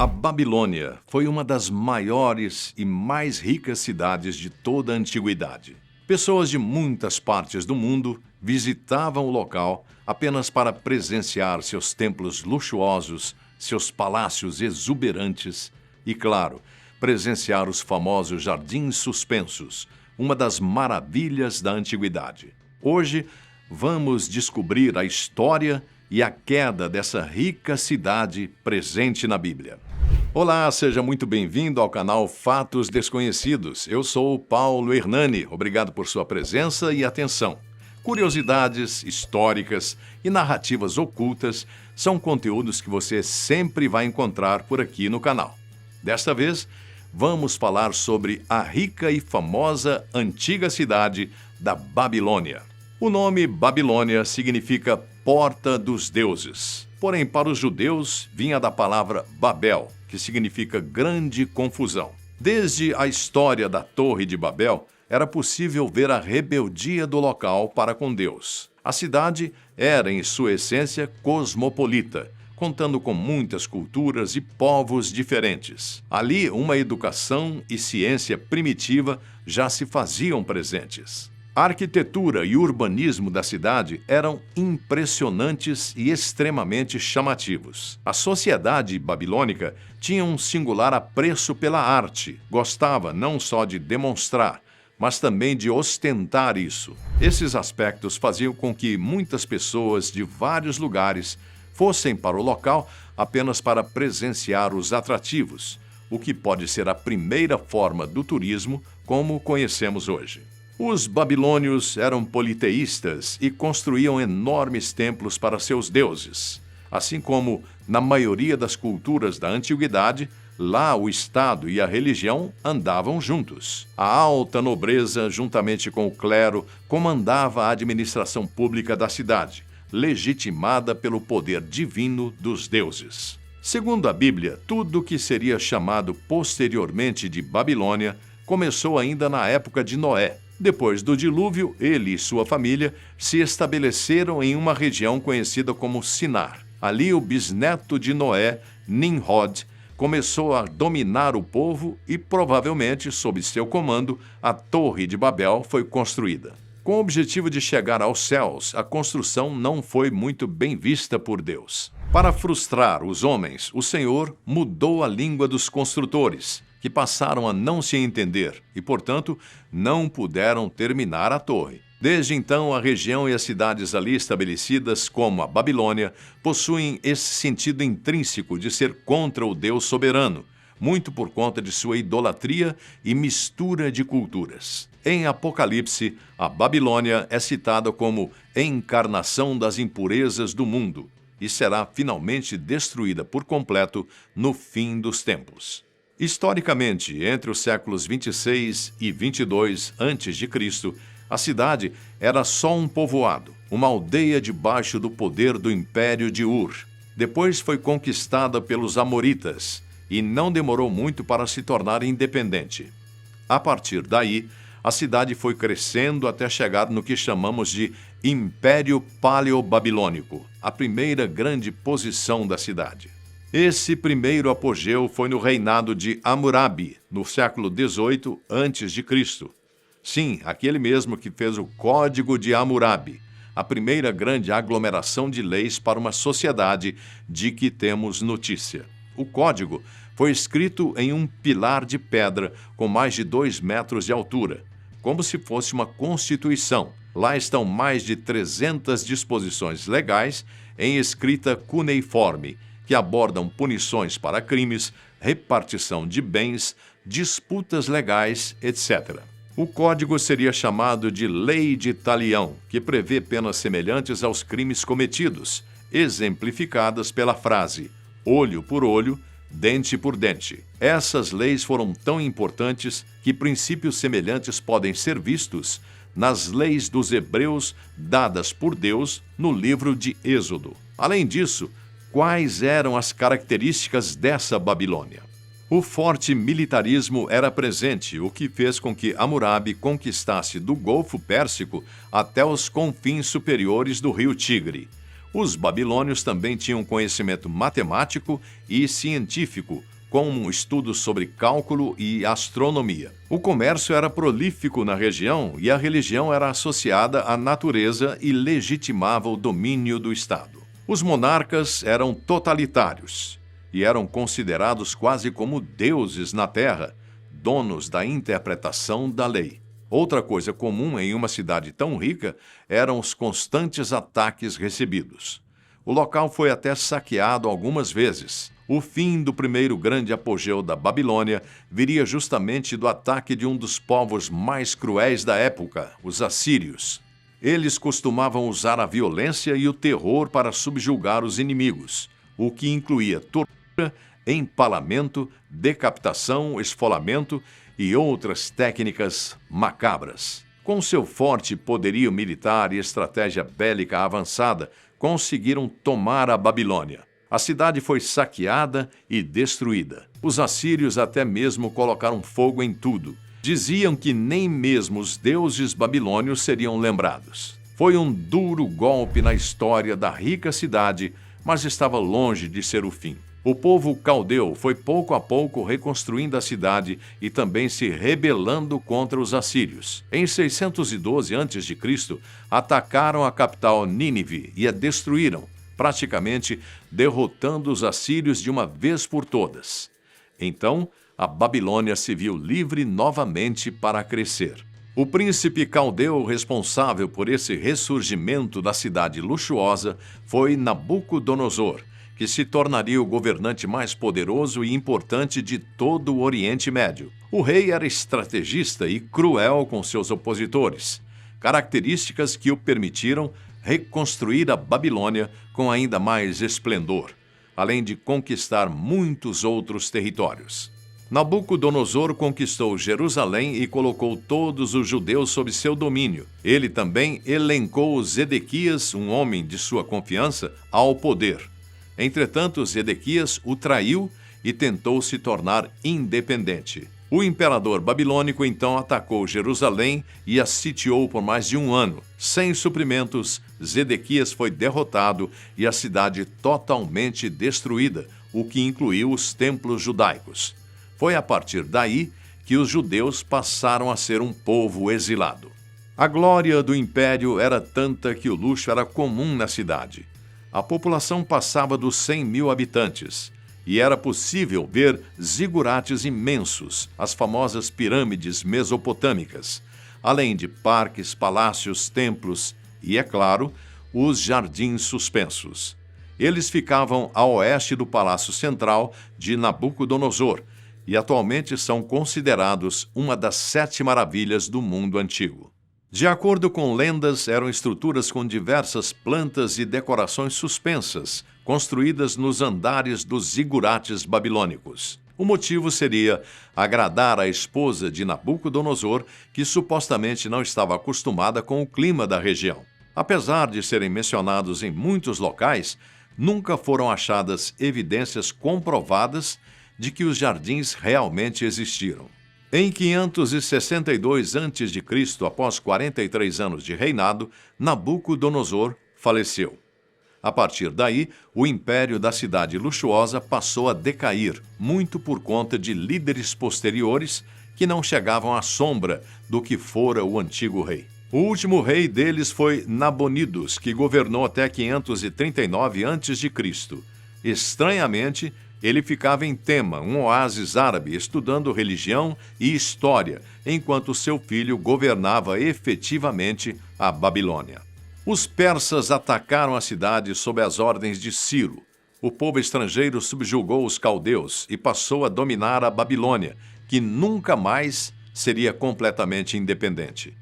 A Babilônia foi uma das maiores e mais ricas cidades de toda a antiguidade. Pessoas de muitas partes do mundo visitavam o local apenas para presenciar seus templos luxuosos, seus palácios exuberantes e, claro, presenciar os famosos jardins suspensos, uma das maravilhas da antiguidade. Hoje, vamos descobrir a história e a queda dessa rica cidade presente na Bíblia. Olá, seja muito bem-vindo ao canal Fatos Desconhecidos. Eu sou o Paulo Hernani. Obrigado por sua presença e atenção. Curiosidades históricas e narrativas ocultas são conteúdos que você sempre vai encontrar por aqui no canal. Desta vez, vamos falar sobre a rica e famosa antiga cidade da Babilônia. O nome Babilônia significa Porta dos Deuses. Porém, para os judeus, vinha da palavra Babel, que significa grande confusão. Desde a história da Torre de Babel, era possível ver a rebeldia do local para com Deus. A cidade era, em sua essência, cosmopolita, contando com muitas culturas e povos diferentes. Ali, uma educação e ciência primitiva já se faziam presentes. A arquitetura e o urbanismo da cidade eram impressionantes e extremamente chamativos. A sociedade babilônica tinha um singular apreço pela arte. Gostava não só de demonstrar, mas também de ostentar isso. Esses aspectos faziam com que muitas pessoas de vários lugares fossem para o local apenas para presenciar os atrativos, o que pode ser a primeira forma do turismo como o conhecemos hoje. Os babilônios eram politeístas e construíam enormes templos para seus deuses. Assim como na maioria das culturas da antiguidade, lá o Estado e a religião andavam juntos. A alta nobreza, juntamente com o clero, comandava a administração pública da cidade, legitimada pelo poder divino dos deuses. Segundo a Bíblia, tudo o que seria chamado posteriormente de Babilônia começou ainda na época de Noé. Depois do dilúvio, ele e sua família se estabeleceram em uma região conhecida como Sinar. Ali, o bisneto de Noé, Nimrod, começou a dominar o povo e, provavelmente, sob seu comando, a Torre de Babel foi construída. Com o objetivo de chegar aos céus, a construção não foi muito bem vista por Deus. Para frustrar os homens, o Senhor mudou a língua dos construtores, que passaram a não se entender e, portanto, não puderam terminar a torre. Desde então, a região e as cidades ali estabelecidas, como a Babilônia, possuem esse sentido intrínseco de ser contra o Deus soberano, muito por conta de sua idolatria e mistura de culturas. Em Apocalipse, a Babilônia é citada como encarnação das impurezas do mundo e será finalmente destruída por completo no fim dos tempos. Historicamente, entre os séculos 26 e 22 a.C., a cidade era só um povoado, uma aldeia debaixo do poder do Império de Ur. Depois foi conquistada pelos Amoritas e não demorou muito para se tornar independente. A partir daí, a cidade foi crescendo até chegar no que chamamos de Império Paleo-Babilônico, a primeira grande posição da cidade. Esse primeiro apogeu foi no reinado de Hammurabi, no século XVIII a.C. Sim, aquele mesmo que fez o Código de Hammurabi, a primeira grande aglomeração de leis para uma sociedade de que temos notícia. O Código foi escrito em um pilar de pedra com mais de 2 metros de altura, como se fosse uma constituição. Lá estão mais de 300 disposições legais em escrita cuneiforme, que abordam punições para crimes, repartição de bens, disputas legais, etc. O código seria chamado de Lei de Talião, que prevê penas semelhantes aos crimes cometidos, exemplificadas pela frase olho por olho, dente por dente. Essas leis foram tão importantes que princípios semelhantes podem ser vistos nas leis dos hebreus dadas por Deus no livro de Êxodo. Além disso, quais eram as características dessa Babilônia? O forte militarismo era presente, o que fez com que Hammurabi conquistasse do Golfo Pérsico até os confins superiores do rio Tigre. Os babilônios também tinham conhecimento matemático e científico, como estudos sobre cálculo e astronomia. O comércio era prolífico na região e a religião era associada à natureza e legitimava o domínio do Estado. Os monarcas eram totalitários e eram considerados quase como deuses na terra, donos da interpretação da lei. Outra coisa comum em uma cidade tão rica eram os constantes ataques recebidos. O local foi até saqueado algumas vezes. O fim do primeiro grande apogeu da Babilônia viria justamente do ataque de um dos povos mais cruéis da época, os assírios. Eles costumavam usar a violência e o terror para subjugar os inimigos, o que incluía tortura, empalamento, decapitação, esfolamento e outras técnicas macabras. Com seu forte poderio militar e estratégia bélica avançada, conseguiram tomar a Babilônia. A cidade foi saqueada e destruída. Os assírios até mesmo colocaram fogo em tudo. Diziam que nem mesmo os deuses babilônios seriam lembrados. Foi um duro golpe na história da rica cidade, mas estava longe de ser o fim. O povo caldeu foi pouco a pouco reconstruindo a cidade e também se rebelando contra os assírios. Em 612 a.C., atacaram a capital Nínive e a destruíram, praticamente derrotando os assírios de uma vez por todas. Então, a Babilônia se viu livre novamente para crescer. O príncipe caldeu responsável por esse ressurgimento da cidade luxuosa foi Nabucodonosor, que se tornaria o governante mais poderoso e importante de todo o Oriente Médio. O rei era estrategista e cruel com seus opositores, características que o permitiram reconstruir a Babilônia com ainda mais esplendor, além de conquistar muitos outros territórios. Nabucodonosor conquistou Jerusalém e colocou todos os judeus sob seu domínio. Ele também elencou Zedequias, um homem de sua confiança, ao poder. Entretanto, Zedequias o traiu e tentou se tornar independente. O imperador babilônico então atacou Jerusalém e a sitiou por mais de um ano. Sem suprimentos, Zedequias foi derrotado e a cidade totalmente destruída, o que incluiu os templos judaicos. Foi a partir daí que os judeus passaram a ser um povo exilado. A glória do império era tanta que o luxo era comum na cidade. A população passava dos 100 mil habitantes e era possível ver zigurates imensos, as famosas pirâmides mesopotâmicas, além de parques, palácios, templos e, é claro, os jardins suspensos. Eles ficavam a oeste do Palácio Central de Nabucodonosor e atualmente são considerados uma das 7 maravilhas do mundo antigo. De acordo com lendas, eram estruturas com diversas plantas e decorações suspensas, construídas nos andares dos zigurates babilônicos. O motivo seria agradar a esposa de Nabucodonosor, que supostamente não estava acostumada com o clima da região. Apesar de serem mencionados em muitos locais, nunca foram achadas evidências comprovadas de que os jardins realmente existiram. Em 562 a.C., após 43 anos de reinado, Nabucodonosor faleceu. A partir daí, o império da cidade luxuosa passou a decair, muito por conta de líderes posteriores que não chegavam à sombra do que fora o antigo rei. O último rei deles foi Nabonidos, que governou até 539 a.C. Estranhamente, ele ficava em Tema, um oásis árabe, estudando religião e história, enquanto seu filho governava efetivamente a Babilônia. Os persas atacaram a cidade sob as ordens de Ciro. O povo estrangeiro subjugou os caldeus e passou a dominar a Babilônia, que nunca mais seria completamente independente.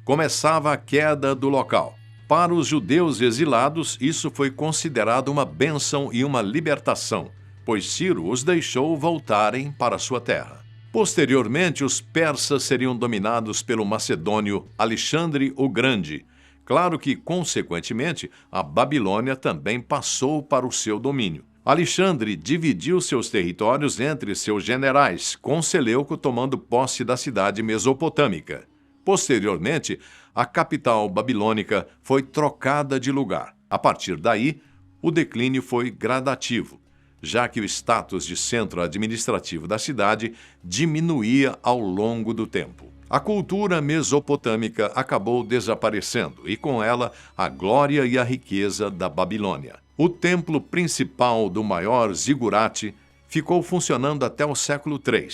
Começava a queda do local. Para os judeus exilados, isso foi considerado uma bênção e uma libertação, pois Ciro os deixou voltarem para sua terra. Posteriormente, os persas seriam dominados pelo macedônio Alexandre o Grande. Claro que, consequentemente, a Babilônia também passou para o seu domínio. Alexandre dividiu seus territórios entre seus generais, com Seleuco tomando posse da cidade mesopotâmica. Posteriormente, a capital babilônica foi trocada de lugar. A partir daí, o declínio foi gradativo. já que o status de centro administrativo da cidade diminuía ao longo do tempo. A cultura mesopotâmica acabou desaparecendo e, com ela, a glória e a riqueza da Babilônia. O templo principal do maior zigurate ficou funcionando até o século III,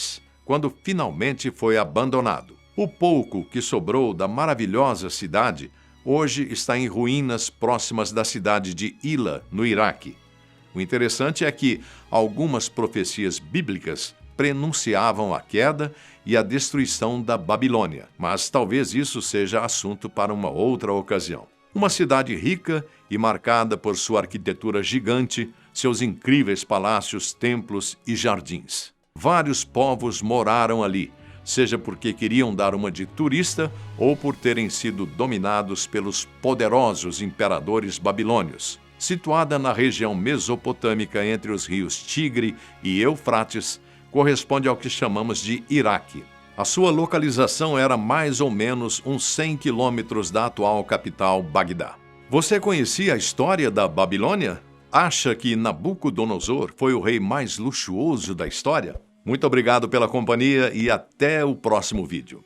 quando finalmente foi abandonado. O pouco que sobrou da maravilhosa cidade hoje está em ruínas próximas da cidade de Hila, no Iraque. O interessante é que algumas profecias bíblicas prenunciavam a queda e a destruição da Babilônia, mas talvez isso seja assunto para uma outra ocasião. Uma cidade rica e marcada por sua arquitetura gigante, seus incríveis palácios, templos e jardins. Vários povos moraram ali, seja porque queriam dar uma de turista ou por terem sido dominados pelos poderosos imperadores babilônios. Situada na região mesopotâmica entre os rios Tigre e Eufrates, corresponde ao que chamamos de Iraque. A sua localização era mais ou menos uns 100 quilômetros da atual capital, Bagdá. Você conhecia a história da Babilônia? Acha que Nabucodonosor foi o rei mais luxuoso da história? Muito obrigado pela companhia e até o próximo vídeo.